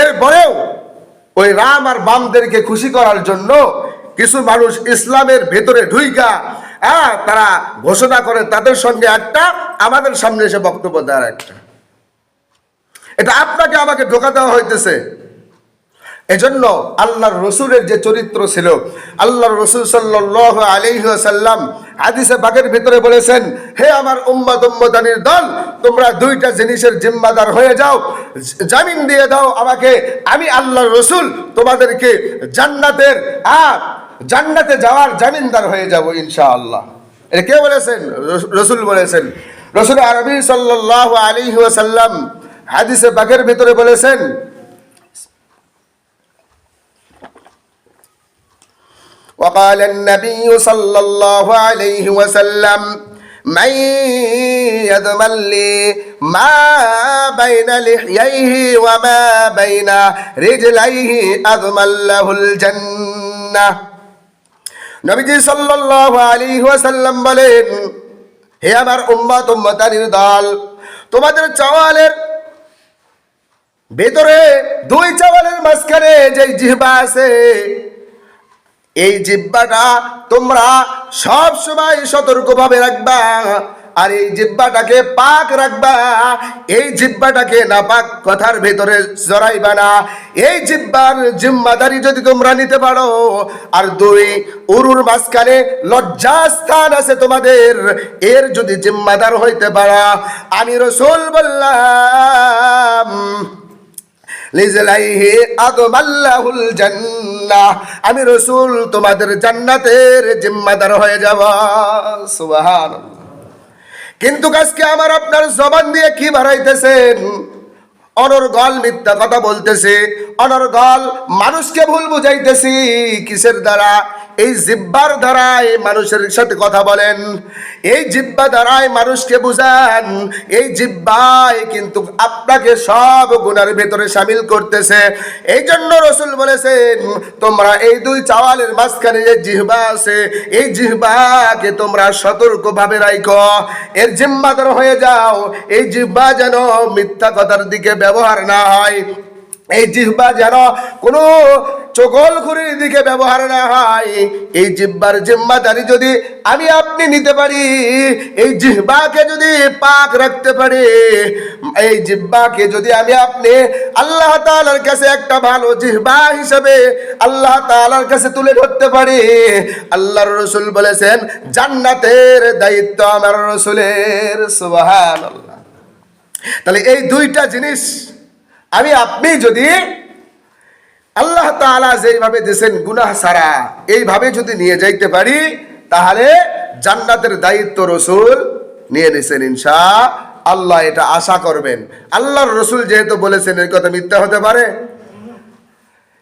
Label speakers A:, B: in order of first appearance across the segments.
A: এরপরেও ওই রাম আর বামদেরকে খুশি করার জন্য কিছু মানুষ ইসলামের ভেতরে ঢুইকা তারা ঘোষণা করে তাদের সঙ্গে একটা, আমাদের সামনে এসে বক্তব্য দেওয়ার একটা। এটা আপনাকে আমাকে ধোঁকা দেওয়া হইতেছে। এজন্য আল্লাহর রসুলের যে চরিত্র ছিল, আল্লাহর রসুল সাল্লাল্লাহু আলাইহি ওয়াসাল্লাম হাদিসে পাকের ভিতরে বলেছেন, হে আমার উম্মত উম্মতানির দল, তোমরা দুইটা জিনিসের জিম্মাদার হয়ে যাও, জামিন দিয়ে দাও আমাকে, আমি আল্লাহর রসুল তোমাদেরকে জান্নাতে যাওয়ার জামিনদার হয়ে যাব ইনশাআল্লাহ। এটা কে বলেছেন? রসুল বলেছেন। রসুল আরবি সাল্লাল্লাহু আলাইহি ওয়াসাল্লাম হাদিসে পাকের ভিতরে বলেছেন, وقال النبي صلى الله عليه وسلم من يضمن لي ما بين لحييه وما بين رجليه أضمن له الجنة। নবীজি সাল্লাল্লাহু আলাইহি ওয়াসাল্লাম বলেন, হে আমার উম্মত উম্মতানির দল, তোমাদের চাওয়ালের ভেতরে দুই চাওয়ালের মাঝখানে যে জিহ্বা আছে, এই জিহ্বাটা তোমরা সব সময় সতর্কভাবে রাখবা, আর এই জিহ্বাটাকে পাক রাখবা। এই জিহ্বাটাকে নাপাক কথার ভেতরে জড়াইবা না। এই জিহ্বার জিম্মাদারি যদি তোমরা নিতে পারো, আর দুই উরুর মাঝখানে লজ্জাস্থান আছে তোমাদের, এর যদি জিম্মাদার হইতে পারা, আমি রাসূল বললাম লিজলাইহি আদমাল্লাহুল জান্নাহ, আমি রাসূল তোমাদের জান্নাতের জিম্মাদার হয়ে যাব। সুবহানাল্লাহ। কিন্তু আজকে আমার আপনার জবান দিয়ে কি বাড়াইতেছেন? অনর্গল মিথ্যা কথা বলতেছে, অনর্গল মানুষকে ভুল বুঝাইতেছি। কিসের দ্বারা? এই জিহ্বার দ্বারাই মানুষের সাথে কথা বলেন, এই জিহ্বা দ্বারাই মানুষকে বুঝান। এই জিহ্বাই কিন্তু আপনাকে সব গুনার ভেতরে শামিল করতেছে। এই জন্য রাসূল বলেছেন, তোমরা এই দুই চাওয়ালের মাঝখানে যে জিহ্বা আছে, এই জিহ্বাকে তোমরা সতর্কভাবে রাখো, এর জিম্মাদার হয়ে যাও। এই জিহ্বা যেন মিথ্যা কথার দিকে ব্যবহার না হয়, এই জিহ্বা যেন কোনো চগলখুরির দিকে ব্যবহার না হয়। এই জিহ্বার জিম্মাদারি যদি আমি আপনি নিতে পারি, এই জিহ্বাকে যদি পাক রাখতে পারি, এই জিহ্বাকে যদি আমি আপনি আল্লাহ তাআলার কাছে একটা ভালো জিহ্বা হিসেবে আল্লাহ তাআলার কাছে তুলে ধরতে পারি, আল্লাহর রাসূল বলেছেন জান্নাতের দায়িত্ব আমার রাসূলের। সুবহানাল্লাহ। তাহলে এই দুইটা জিনিস আমি আপনি যদি আল্লাহ তাআলা যেইভাবে দিয়েছেন গুনাহ ছাড়া এইভাবে যদি নিয়ে যাইতে পারি, তাহলে জান্নাতের দায়িত্ব রাসূল নিয়ে নিছেন ইনশাআল্লাহ। এটা আশা করবেন। আল্লাহর রাসূল যেহেতু বলেছেন, এর কথা মিথ্যা হতে পারে?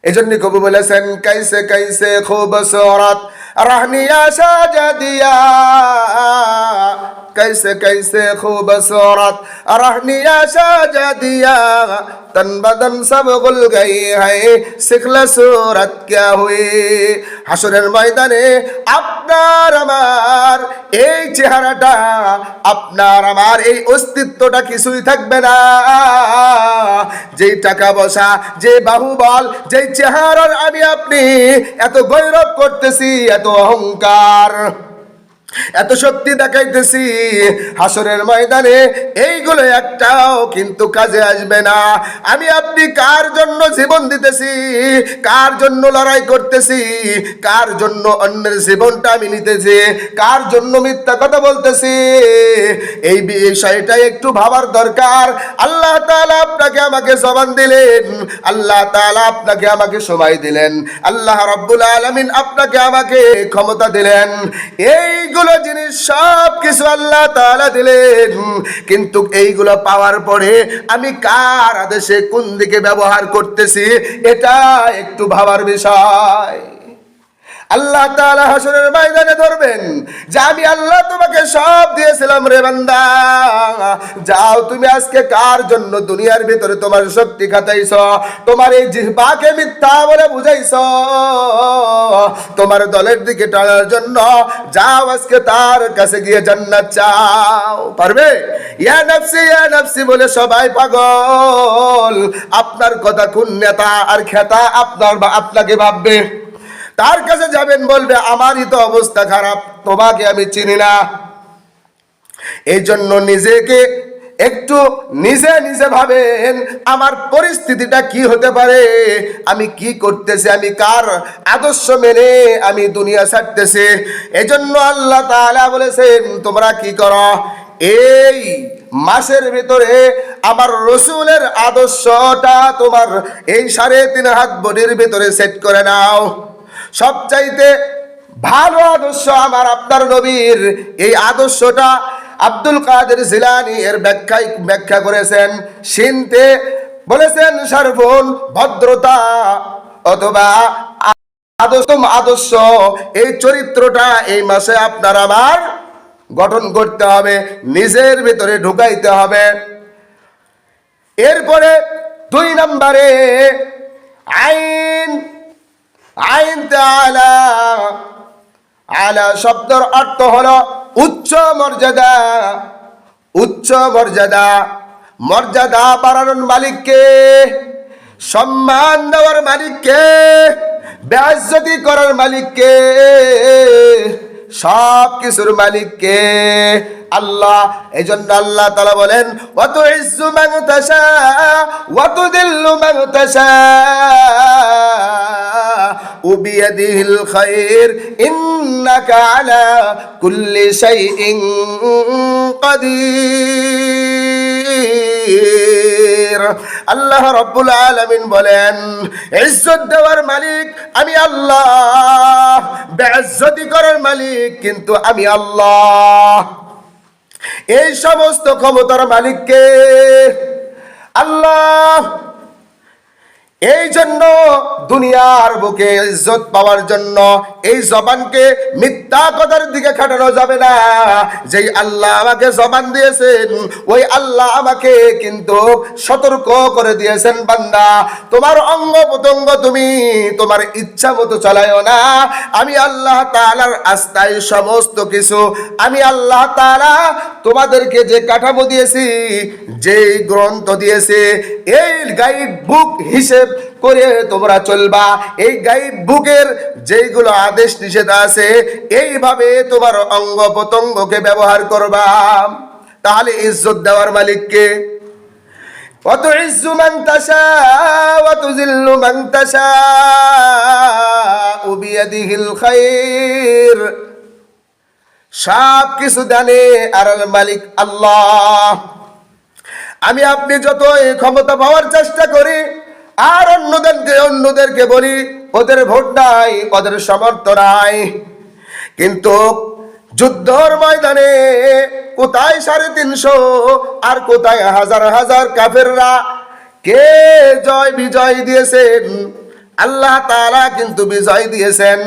A: এজন্য কবি বলেছেন, কাইসে কাইসে খুবসুরত রাহনিয়া সাজাদিয়া, कैसे कैसे खूबसूरत रहनिया शादिया, तन बदन सब गुल गई है शिकल सूरत क्या हुई। হাসরের ময়দানে আপনার আমার এই চেহারাটা, আপনার আমার এই অস্তিত্বটা কিছুই থাকবে না। যেই টাকা পয়সা, যে বাহুবল, যেই চেহারার আমি আপনি এত গৌরব করতেছি, এত অহংকার, এত শক্তি দেখাইতেছি, হাসরের ময়দানে এইগুলো একটাও কিন্তু কাজে আসবে না। আমি আপনি কার জন্য জীবন দিতেছি, কার জন্য লড়াই করতেছি, কার জন্য অন্যের জীবনটা আমি নিতেছি, কার জন্য মিথ্যা কথা বলতেছি, এই বিষয়টা একটু ভাবার দরকার। আল্লাহ তাআলা আপনাকে আমাকে জবান দিলেন, আল্লাহ তাআলা আপনাকে আমাকে সময় দিলেন, আল্লাহ রাব্বুল আলামিন আপনাকে আমাকে ক্ষমতা দিলেন। এইগুলো জিনিস সব কিছু আল্লাহ তাআলা দিলেন, কিন্তু এইগুলো পাওয়ার পরে আমি কার আদেশে কোন দিকে ব্যবহার করতেছি, এটা একটু ভাবার বিষয়। আল্লাহ তাআলা হাসরের ময়দানে ধরবেন যে আমি আল্লাহ তোমাকে সব দিয়েছিলাম রে বান্দা, যাও তুমি আজকে কার জন্য দুনিয়ার ভিতরে তোমার শক্তি খাটাইছ, তোমার এই জিহ্বাকে মিথ্যা বলে বুঝাইছ, তোমার দলের দিকে টানার জন্য যাও আজকে তার কাছে গিয়ে জান্নাত চাও। পারবে? ইয়া নাফসি বলে সবাই পাগল। আপনার কথা কোন নেতা আর খেতা আপনাকে ভাববে, তার কাছে যাবেন বলবে আমারই তো অবস্থা খারাপ, তোমাকে আমি চিনি না। এই জন্য নিজেকে একটু নিজে ভাবেন আমার পরিস্থিতিটা কি হতে পারে, আমি কি করতেছি, আমি কার আদর্শ মেনে আমি দুনিয়া ছাড়তেছি। এজন্য আল্লাহ তাআলা বলেছেন তোমরা কি করো, এই মাসের ভিতরে আমার রসুলের আদর্শটা তোমার এই 3.5 হাত বডির ভিতরে সেট করে নাও। সবচাইতে ভালো আদর্শ আমার আপনার নবীর এই আদর্শটা আব্দুল কাদের জিলানী এর ব্যাখ্যা করেছেন। সিনতে বলেছেন সারফুন ভদ্রতা অথবা আদর্শ, এই চরিত্রটা এই মাসে আপনার আমার গঠন করতে হবে, নিজের ভিতরে ঢুকাইতে হবে। এরপরে 2 নম্বরে আইন তাআলা, আলা শব্দের অর্থ হলো উচ্চ মর্যাদা। উচ্চ মর্যাদা, মর্যাদা বাড়ানোর মালিককে, সম্মান দেওয়ার মালিককে, বেইজ্জতি করার মালিককে, সব কিছুর মালিককে আল্লাহ। এই জন্য আল্লাহ তাআলা বলেন ওয়া তুইজ্জু মান তাশা ওয়া তুযিল্লু মান তাশা বিয়াদিহিল খায়র ইন্নাকা আলা কুল্লি শাইইন কাদির। আল্লাহ রাব্বুল আলামিন বলেন ইজ্জত দেওয়ার মালিক আমি আল্লাহ, বেইজ্জতি করার মালিক কিন্তু আমি আল্লাহ। এই সমস্ত ক্ষমতার মালিককে আল্লাহ। এই জন্য দুনিয়ার বুকে ইজ্জত পাওয়ার জন্য এই জবানকে মিথ্যা কথার দিকে খাটানো যাবে না। যেই আল্লাহ আমাকে জবান দিয়েছেন ওই আল্লাহ আমাকে কিন্তু সতর্ক করে দিয়েছেন, বান্দা তোমার অঙ্গ প্রত্যঙ্গ তুমি তোমার ইচ্ছা মতো চালায়ও না। আমি আল্লাহ তাআলার আস্থায় সমস্ত কিছু, আমি আল্লাহ তাআলা তোমাদেরকে যে কাঠামো দিয়েছি, যেই গ্রন্থ দিয়েছে, এই গাইড বুক হিসেব করে তোমরা চলবা। এই গাইড বুকের যেইগুলো আদেশ নিষেধ আছে এইভাবে তোমার অঙ্গ প্রত্যঙ্গকে ব্যবহার করবা। তাহলে ইজ্জত দেওয়ার মালিককে ওয়া তুইজ্জু মান তাশা ওয়া তুযিল্লু মান তাশা বিয়াদিহিল খায়র, সব কিছু জানে আর মালিক আল্লাহ। আমি আপনি যত এই ক্ষমতা পাওয়ার চেষ্টা করি আর অন্যদেরকে বলি ওদের ভোট নাই, ওদের সমর্থ নাই, কিন্তু যুদ্ধর ময়দানে কোথায় 350 আর কোথায় হাজার হাজার কাফেররা, কে বিজয় দিয়েছেন? আল্লাহ তাআলা কিন্তু বিজয় দিয়েছেন।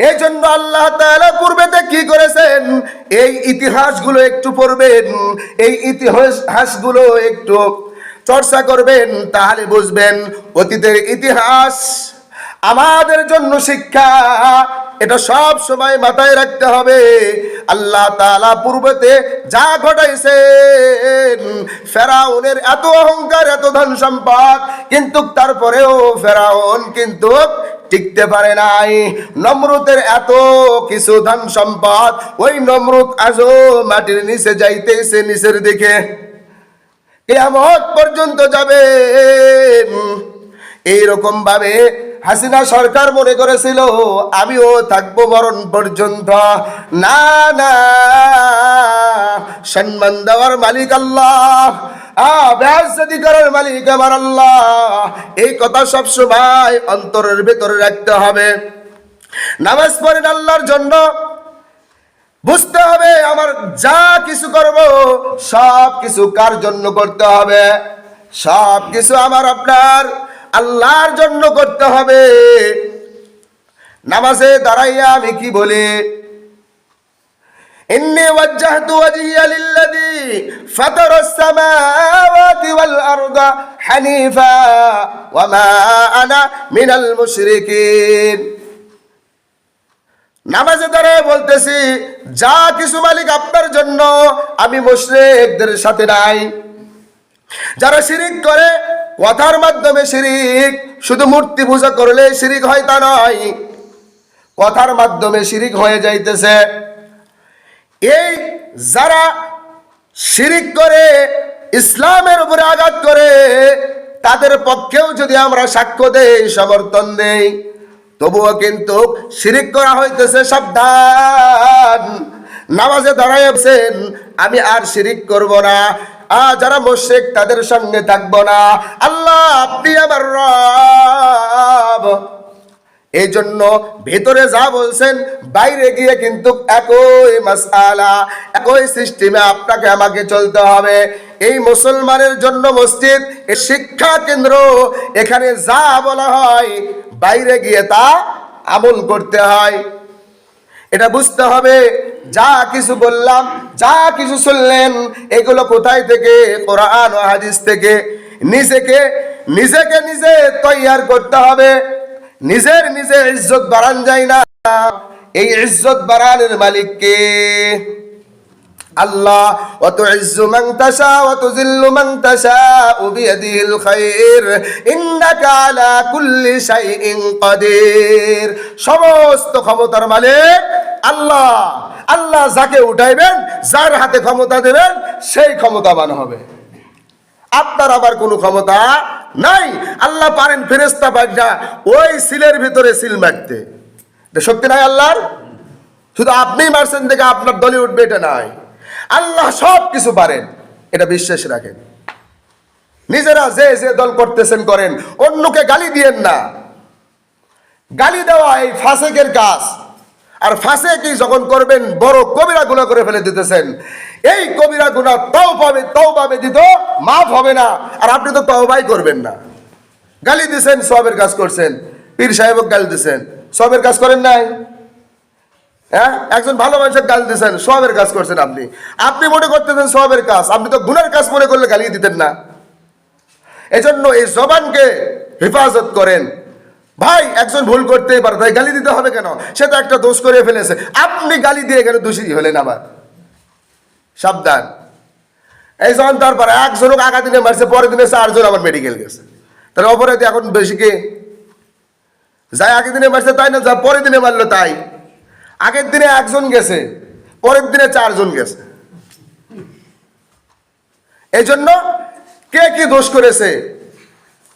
A: এই জন্য আল্লাহ তাআলা পূর্বেতে কি করেছেন এই ইতিহাসগুলো একটু পড়বেন, এই ইতিহাসগুলো একটু চর্চা করবেন, তাহলে বুঝবেন অতীতের ইতিহাস আমাদের জন্য শিক্ষা। এটা সব সময় মাথায় রাখতে হবে। আল্লাহ তাআলা পূর্বতে যা ঘটাইছেন, ফেরাউনের এত অহংকার, এত ধন সম্পদ, কিন্তু তারপরেও ফেরাউন কিন্তু টিকতে পারে নাই। নমরুদের এত কিছু ধন সম্পদ, ওই নমরুদ আজও মাটির নিচে যাইতেছে, নিচের দিকে কিয়ামত পর্যন্ত যাবে। এইরকম ভাবে হাসিনা সরকার মনে করেছিল আমিও থাকবো মরণ পর্যন্ত। না না, সম্মান দেওয়ার মালিক আল্লাহ, বেইজ্জতি করার মালিক আমার আল্লাহ। এই কথা সব সময় অন্তরের ভেতরে রাখতে হবে। নামাজ পড়েন আল্লাহর জন্য, বুঝতে হবে আমার যা কিছু করব সব কিছু কার জন্য করতে হবে? সব কিছু আমার আপনার আল্লাহর জন্য করতে হবে। নামাজে দাঁড়াইয়া আমি কি বলি? ইন্নী ওয়াজ্জাহতু ওয়াজহিয়া লিল্লাযী ফাতারাস সামাওয়াতি ওয়াল আরদা হানিফা ওয়া মা আনা মিনাল মুশরিকিন। নামাজে দাঁড়ায় বলতেছি, যা কিছু মালিক আপনার জন্য, আমি মুশরিকদের সাথে নাই। যারা শিরিক করে, কথার মাধ্যমে শিরিক, শুধু মূর্তি পূজা করলে শিরিক হয় তা নয়, কথার মাধ্যমে শিরিক হয়ে যাইতেছে। এই যারা শিরিক করে, ইসলামের উপরে আঘাত করে, তাদের পক্ষেও যদি আমরা সাক্ষ্য দেই, সমর্থন দেই, তবুও কিন্তু শিরিক করা হইতেছে। সাবধান। নামাজে দাঁড়াইছেন, আমি আর শিরিক করব না, যারা মুশরিক তাদের সঙ্গে থাকবো না। আল্লাহ আপনি আমার রব। এই জন্য ভেতরে যা বলছেন, বাইরে গিয়ে কিন্তু একই মাসআলা, একই সিস্টেমে আপনাকে আমাকে চলতে হবে। এই মুসলমানের জন্য মসজিদ, এই শিক্ষা কেন্দ্র, এখানে যা বলা হয় বাইরে গিয়ে তা আমল করতে হয়। এটা বুঝতে হবে। যা কিছু বললাম, যা কিছু শুনলেন, এগুলো কোথায় থেকে? কোরআন ও হাদিস থেকে। নিজে তৈয়ার করতে হবে। নিজে ইজ্জত বাড়ান যায় না। এই ইজ্জত বাড়ানোর মালিক কে? আল্লাহ। ওয়া তুইজ্জু মান তাশা ওয়া তুযিল্লু মান তাশা বিয়াদিহিল খায়র ইন্নাকা আলা কুল্লি শাইইন কাদির। সমস্ত ক্ষমতার মালিক আল্লাহ। আল্লাহ যাকে উঠাইবেন, যার হাতে ক্ষমতা দেবেন, সেই ক্ষমতাবান হবে। আপনার আবার কোনো ক্ষমতা নাই। আল্লাহ পারেন ফেরেশতা পাঠিয়ে ওই সিলের ভিতরে সিল মারতে, শক্তি নাই আল্লাহর। শুধু আপনি মারছেন দেখে আপনার দলে উঠবে এটা নাই। আল্লাহ সব কিছু পারেন, এটা বিশ্বাস রাখেন। নিজেরা যে দল করতেছেন করেন, অন্যকে গালি দিয়েন না। গালি দেওয়া এই ফাসেকের কাজ। আর ফাসেকি যখন করবেন, বড় কবিরা গুনাহ করে ফেলে দিতেছেন। এই কবিরা গুনাহ তওবা ব্যতীত মাফ হবে না। আর আপনি তো তওবাই করবেন না। গালি দিছেন, সওয়াবের কাজ করছেন। পীর সাহেবকে গালি দিছেন, সওয়াবের কাজ করেন নাই? হ্যাঁ, একজন ভালো মানুষের গালি দিছেন, সওয়াবের কাজ করছেন। আপনি মনে করতেছেন সওয়াবের কাজ, আপনি তো গুনাহের কাজ মনে করলে গালি দিতেন না। এজন্য এই জবানকে হেফাজত করেন। ভাই একজন ভুল করতেই পারে, তাই গালি দিতে হবে কেন? সে তো একটা দোষ করে ফেলেছে, আপনি গালি দিয়ে কেন দোষী হলেন আবার? সাবধান। এই যখন তারপর একজন আগা দিনে মারছে, পরের দিনে 4 জন আবার মেডিকেল গেছে, তাহলে অপরাধী এখন বেশি কে? যাই আগের দিনে মারছে তাই না, যা পরের দিনে মারলো তাই। আগের দিনে 1 জন গেছে, পরের দিনে 4 জন গেছে। এই জন্য কে কি দোষ করেছে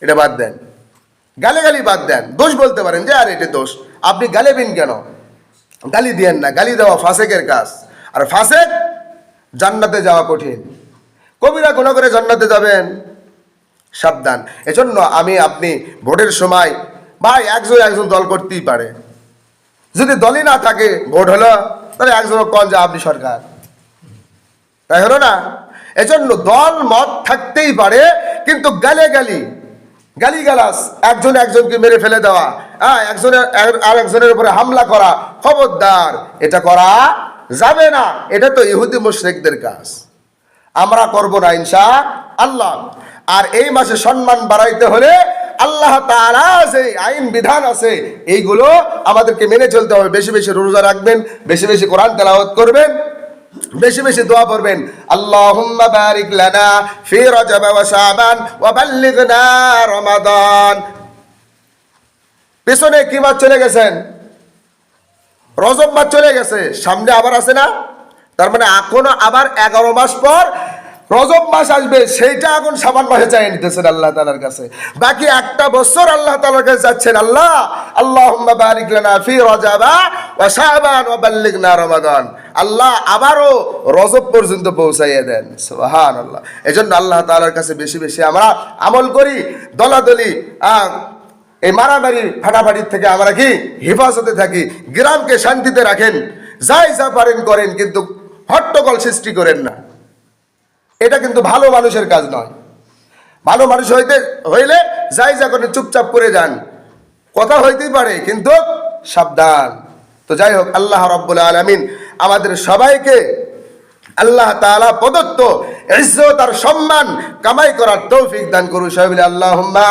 A: এটা বাদ দেন, গালি বাদ দেন। দোষ বলতে পারেন যে আর এটা দোষ, আপনি গালিবেন কেন? গালি দিয়েন না। গালি দেওয়া ফাসেকের কাজ। আর ফাসেক জান্নাতে যাওয়া কঠিন। কবিরা গুনাহ করে জান্নাতে যাবেন, সাবধান। এজন্য আপনি ভোটের সময়, ভাই একজন দল করতেই পারে। যদি দলই না থাকে, ভোট হলো, তাহলে একজন কোন যে আপনি সরকার, তাই হলো না? এজন্য দল মত থাকতেই পারে, কিন্তু গালিগালাজ, একজনকে মেরে ফেলে দেওয়া, একজনের উপরে হামলা করা, খবরদার, এটা করা যাবে না। এটা তো ইহুদি মুশরিকদের কাজ, আমরা করব না ইনশাআল্লাহ। আর এই মাসে সম্মান বাড়াইতে হলে আল্লাহ তাআলা যে আইন বিধান আছে, এইগুলো আমাদেরকে মেনে চলতে হবে। বেশি বেশি রোজা রাখবেন, বেশি বেশি কোরআন তেলাওয়াত করবেন, বেশি বেশি দোয়া করবেন। আল্লাহুম্মা বারিক লানা ফি রজব ওয়া শাবান ওয়া বাল্লিগনা রমাদান। পেছনে কি মাস চলে গেছেন? রজব মাস চলে গেছে, সামনে আবার আছে না? তার মানে এখনো আবার 11 মাস পর রজব মাস আসবে, সেইটা এখন শাবান মাসে চাই নিতেছেন আল্লাহ তাআলার কাছে। বাকি একটা বছর আল্লাহ তাআলার কাছে যাচ্ছেন, আল্লাহুম্মা বারিক লানা ফি রজব ওয়া শাবান ওয়া বাল্লিগনা রমাদান। আল্লাহ আবারও রজব পর্যন্ত পৌঁছাইয়া দেন। সুবহানাল্লাহ। এজন্য আল্লাহ তাআলার কাছে বেশি বেশি আমরা আমল করি। দলাদলি, এই মারামারি ফাটাফাটির থেকে আমরা কি হেফাজতে থাকি। গ্রামকে শান্তিতে রাখেন, যাই যা পারেন করেন, কিন্তু হট্টগোল সৃষ্টি করেন না। এটা কিন্তু ভালো মানুষের কাজ নয়। ভালো মানুষ হইলে যাই যা করেন চুপচাপ করে যান। কথা হইতেই পারে, কিন্তু সাবধান। তো যাই হোক, আল্লাহ রাব্বুল আলামিন আমাদের সবাইকে আল্লাহ তাআলা প্রদত্ত ইজ্জত আর সম্মান কামাই করার তৌফিক দান করুন। সবাই বলি আল্লাহুম্মা